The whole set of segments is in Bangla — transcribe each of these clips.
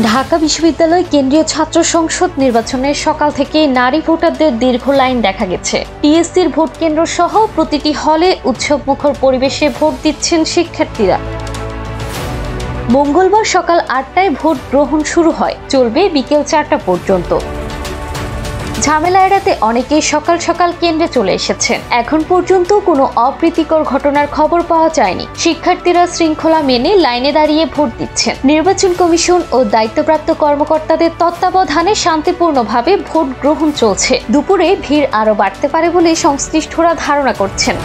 ঢাকা বিশ্ববিদ্যালয় কেন্দ্রীয় ছাত্র সংসদ নির্বাচনের সকাল থেকে নারী ভোটারদের দীর্ঘ লাইন দেখা গেছে। টিএসসির ভোট কেন্দ্র সহ প্রতিটি হলে উৎসবমুখর পরিবেশে ভোট দিচ্ছেন শিক্ষার্থীরা। মঙ্গলবার সকাল ৮টায় ভোট গ্রহণ শুরু হয়, চলবে বিকেল ৪টা পর্যন্ত। ঝামেলা এড়াতে অনেকেই সকাল সকাল কেন্দ্রে চলে এসেছেন। এখন পর্যন্ত কোনো অপ্রীতিকর ঘটনার খবর পাওয়া যায়নি। শিক্ষার্থীরা শৃঙ্খলা মেনে লাইনে দাঁড়িয়ে ভোট দিচ্ছেন। নির্বাচন কমিশন ও দায়িত্বপ্রাপ্ত কর্মকর্তাদের তত্ত্বাবধানে শান্তিপূর্ণভাবে ভোট গ্রহণ চলছে। দুপুরে ভিড় আরও বাড়তে পারে বলে সংশ্লিষ্টরা ধারণা করছেন।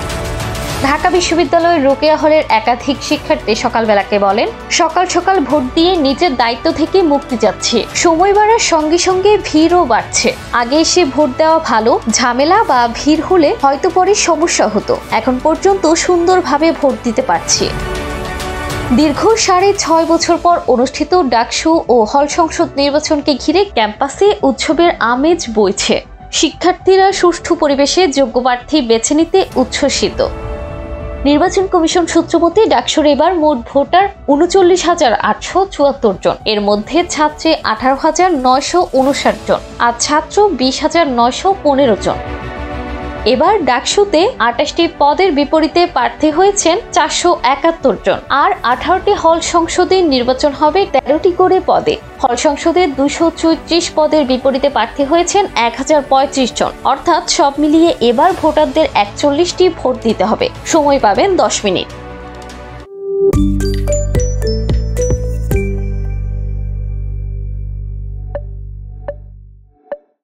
ঢাকা বিশ্ববিদ্যালয়ের রোকেয়া হলের একাধিক শিক্ষার্থী সকালবেলাকে বলেন, সকাল সকাল ভোট দিয়ে নিজের দায়িত্ব থেকে মুক্তি যাচ্ছে। সময় বাড়ার সঙ্গে সঙ্গে ভিড়ও বাড়ছে। আগে এসে ভোট দেওয়া ভালো, ঝামেলা বা ভিড় হলে হয়তো পরে সমস্যা হতো। এখন পর্যন্ত সুন্দরভাবে ভোট দিতে পারছি। দীর্ঘ ৬.৫ বছর পর অনুষ্ঠিত ডাকসু ও হল সংসদ নির্বাচনকে ঘিরে ক্যাম্পাসে উৎসবের আমেজ বইছে। শিক্ষার্থীরা সুষ্ঠু পরিবেশে যোগ্য প্রার্থী বেছে নিতে উচ্ছ্বসিত। নির্বাচন কমিশন সূত্রমতে ডাকসুর এবার মোট ভোটার ৩৯,৮৭৪ জন। এর মধ্যে ছাত্রী ১৮,৯৫৯ জন আর ছাত্র ২০,৯১৫ জন। এবার ডাকসুতে ২৮টি পদের বিপরীতে প্রার্থী হয়েছেন ৪৭১ জন। আর ১৮টি হল সংসদে নির্বাচন হবে ১৩টি করে পদে। হল সংসদে ২৩৪ পদের বিপরীতে প্রার্থী হয়েছেন ১,০৩৫ জন। অর্থাৎ সব মিলিয়ে এবার ভোটারদের ৪১টি ভোট দিতে হবে। সময় পাবেন ১০ মিনিট।